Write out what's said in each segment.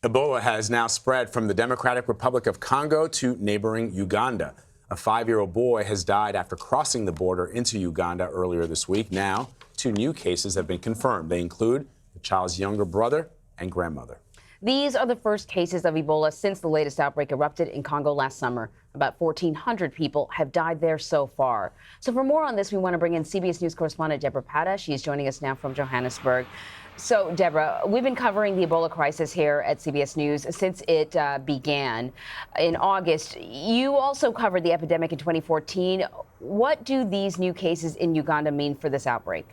Ebola has now spread from the Democratic Republic of Congo to neighboring Uganda. A 5-year-old boy has died after crossing the border into Uganda earlier this week. Now, 2 new cases have been confirmed. They include the child's younger brother and grandmother. These are the first cases of Ebola since the latest outbreak erupted in Congo last summer. About 1,400 people have died there so far. So for more on this, we want to bring in CBS News correspondent Debora Patta. She is joining us now from Johannesburg. So, Debora, we've been covering the Ebola crisis here at CBS News since it began in August. You also covered the epidemic in 2014. What do these new cases in Uganda mean for this outbreak?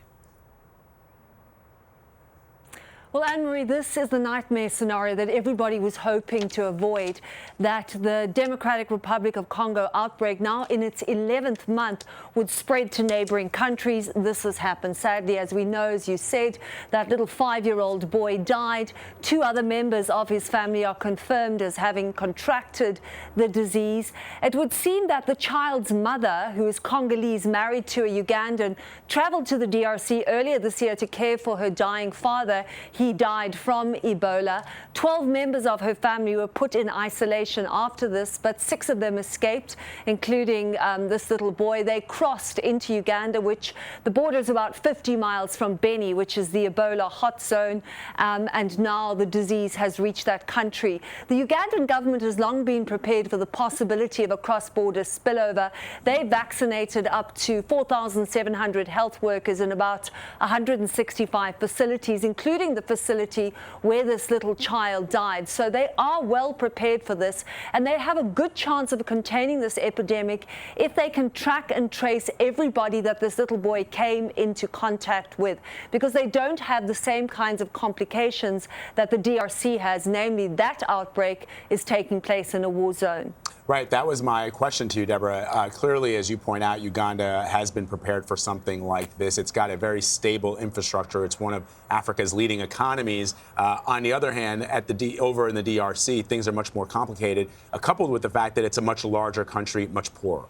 Well, Anne-Marie, this is the nightmare scenario that everybody was hoping to avoid, that the Democratic Republic of Congo outbreak, now in its 11th month, would spread to neighboring countries. This has happened. Sadly, as we know, as you said, that little 5-year-old boy died. 2 other members of his family are confirmed as having contracted the disease. It would seem that the child's mother, who is Congolese, married to a Ugandan, traveled to the DRC earlier this year to care for her dying father. He died from Ebola. 12 members of her family were put in isolation after this, but 6 of them escaped, including this little boy. They crossed into Uganda, which the border is about 50 miles from Beni, which is the Ebola hot zone, and now the disease has reached that country. The Ugandan government has long been prepared for the possibility of a cross-border spillover. They vaccinated up to 4,700 health workers in about 165 facilities, including the facility where this little child died. So they are well prepared for this, and they have a good chance of containing this epidemic if they can track and trace everybody that this little boy came into contact with, because they don't have the same kinds of complications that the DRC has, namely that outbreak is taking place in a war zone. Right. That was my question to you, Debora. Clearly, as you point out, Uganda has been prepared for something like this. It's got a very stable infrastructure. It's one of Africa's leading economies. On the other hand, over in the DRC, things are much more complicated, coupled with the fact that it's a much larger country, much poorer.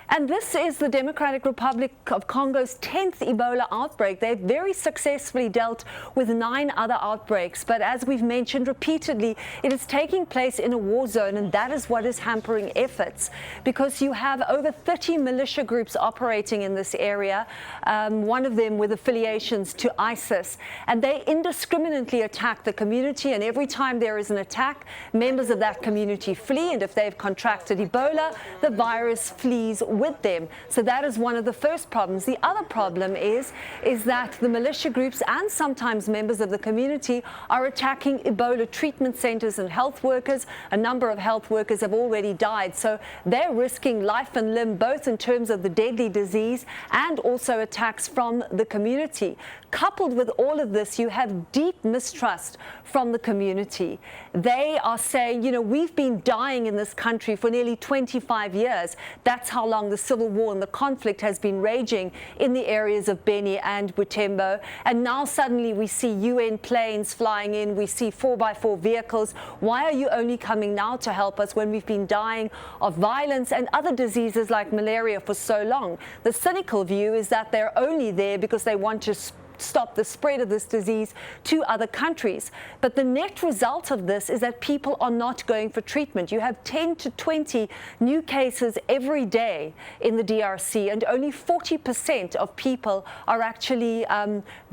And this is the Democratic Republic of Congo's 10th Ebola outbreak. They've very successfully dealt with 9 other outbreaks. But as we've mentioned repeatedly, it is taking place in a war zone, and that is what is hampering efforts, because you have over 30 militia groups operating in this area, one of them with affiliations to ISIS. And they indiscriminately attack the community, and every time there is an attack, members of that community flee, and if they've contracted Ebola, the virus flees with them. So that is one of the first problems. The other problem is that the militia groups and sometimes members of the community are attacking Ebola treatment centers and health workers. A number of health workers have already died. So they're risking life and limb, both in terms of the deadly disease and also attacks from the community. Coupled with all of this, you have deep mistrust from the community. They are saying, you know, we've been dying in this country for nearly 25 years. That's how long the civil war and the conflict has been raging in the areas of Beni and Butembo. And now suddenly we see UN planes flying in. We see 4x4 vehicles. Why are you only coming now to help us when we've been dying of violence and other diseases like malaria for so long? The cynical view is that they're only there because they want to stop the spread of this disease to other countries. But the net result of this is that people are not going for treatment. You have 10 to 20 new cases every day in the DRC, and only 40% of people are actually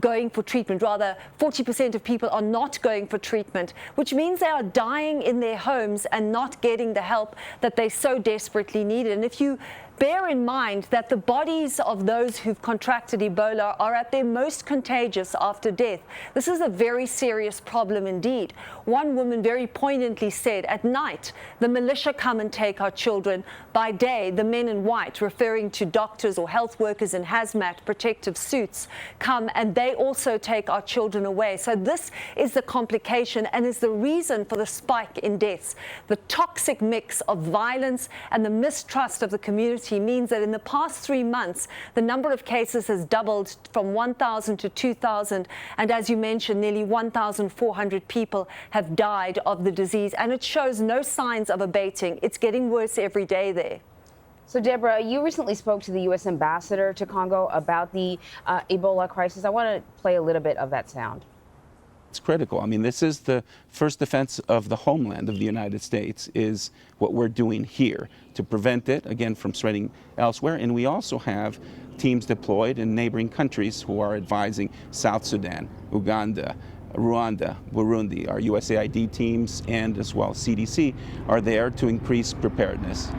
going for treatment. Rather, 40% of people are not going for treatment, which means they are dying in their homes and not getting the help that they so desperately need. And if you bear in mind that the bodies of those who've contracted Ebola are at their most contagious after death, this is a very serious problem indeed. One woman very poignantly said, at night, the militia come and take our children. By day, the men in white, referring to doctors or health workers in hazmat protective suits, come and they also take our children away. So this is the complication and is the reason for the spike in deaths. The toxic mix of violence and the mistrust of the community means that in the past 3 months, the number of cases has doubled from 1,000 to 2,000. And as you mentioned, nearly 1,400 people have died of the disease. And it shows no signs of abating. It's getting worse every day there. So, Debora, you recently spoke to the U.S. ambassador to Congo about the Ebola crisis. I want to play a little bit of that sound. It's critical. I mean, this is the first defense of the homeland of the United States, is what we're doing here to prevent it, again, from spreading elsewhere. And we also have teams deployed in neighboring countries who are advising South Sudan, Uganda, Rwanda, Burundi. Our USAID teams and as well CDC are there to increase preparedness.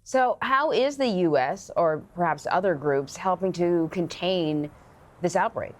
So how is the U.S. or perhaps other groups helping to contain this outbreak?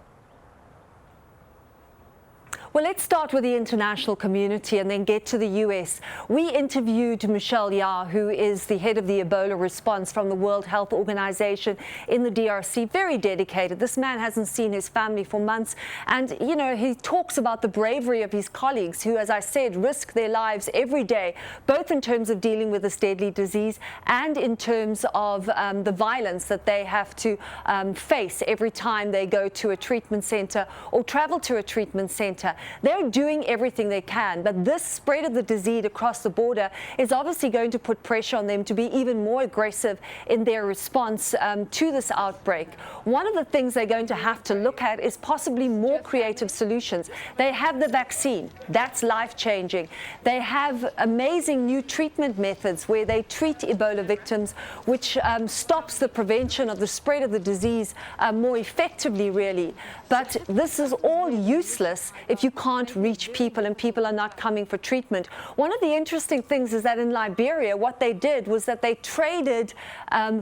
Well, let's start with the international community and then get to the U.S. We interviewed Michelle Yao, who is the head of the Ebola response from the World Health Organization in the DRC. Very dedicated. This man hasn't seen his family for months. And, you know, he talks about the bravery of his colleagues who, as I said, risk their lives every day, both in terms of dealing with this deadly disease and in terms of the violence that they have to face every time they go to a treatment center or travel to a treatment center. They're doing everything they can, but this spread of the disease across the border is obviously going to put pressure on them to be even more aggressive in their response to this outbreak. One of the things they're going to have to look at is possibly more creative solutions. They have the vaccine. That's life-changing. They have amazing new treatment methods where they treat Ebola victims, which stops the prevention of the spread of the disease more effectively, really. But this is all useless if you can't reach people and people are not coming for treatment. One of the interesting things is that in Liberia, what they did was that they traded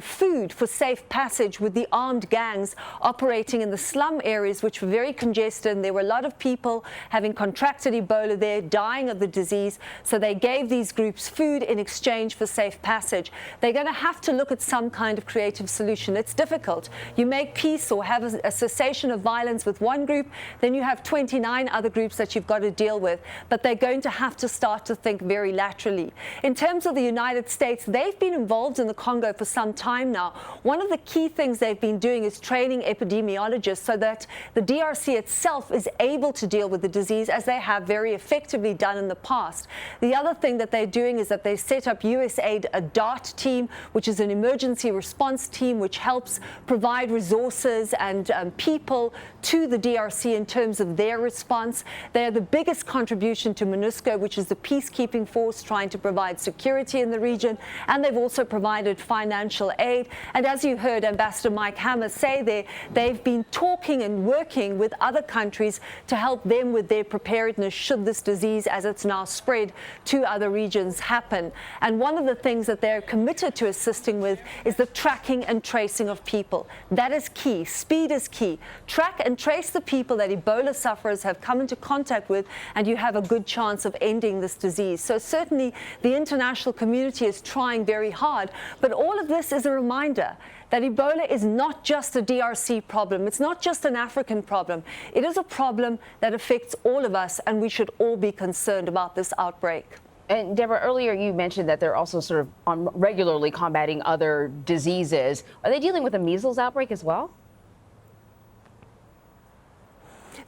food for safe passage with the armed gangs operating in the slum areas, which were very congested. And there were a lot of people having contracted Ebola there, dying of the disease. So they gave these groups food in exchange for safe passage. They're going to have to look at some kind of creative solution. It's difficult. You make peace or have a cessation of violence with one group, then you have 29 other groups that you've got to deal with, but they're going to have to start to think very laterally. In terms of the United States, they've been involved in the Congo for some time now. One of the key things they've been doing is training epidemiologists so that the DRC itself is able to deal with the disease as they have very effectively done in the past. The other thing that they're doing is that they set up USAID, a DART team, which is an emergency response team, which helps provide resources and people to the DRC in terms of their response. They are the biggest contribution to MONUSCO, which is the peacekeeping force trying to provide security in the region, and they've also provided financial aid. And as you heard Ambassador Mike Hammer say there, they've been talking and working with other countries to help them with their preparedness should this disease, as it's now spread to other regions, happen. And one of the things that they're committed to assisting with is the tracking and tracing of people. That is key. Speed is key. Track and trace the people that Ebola sufferers have come into contact with, and you have a good chance of ending this disease. So certainly the international community is trying very hard, but all of this is a reminder that Ebola is not just a DRC problem. It's not just an African problem. It is a problem that affects all of us, and we should all be concerned about this outbreak. And Debora, earlier you mentioned that they're also sort of regularly combating other diseases. Are they dealing with a measles outbreak as well?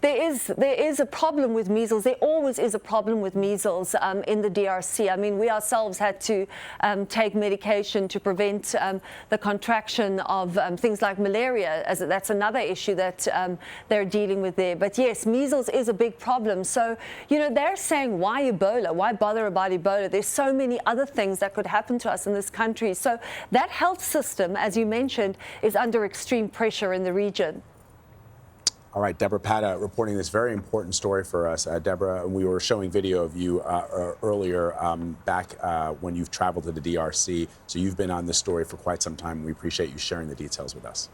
There is a problem with measles. There always is a problem with measles in the DRC. I mean, we ourselves had to take medication to prevent the contraction of things like malaria, as that's another issue that they're dealing with there. But yes, measles is a big problem. So, you know, they're saying, why Ebola? Why bother about Ebola? There's so many other things that could happen to us in this country. So that health system, as you mentioned, is under extreme pressure in the region. All right, Debora Patta reporting this very important story for us. Debora, we were showing video of you earlier back when you've traveled to the DRC. So you've been on this story for quite some time. We appreciate you sharing the details with us.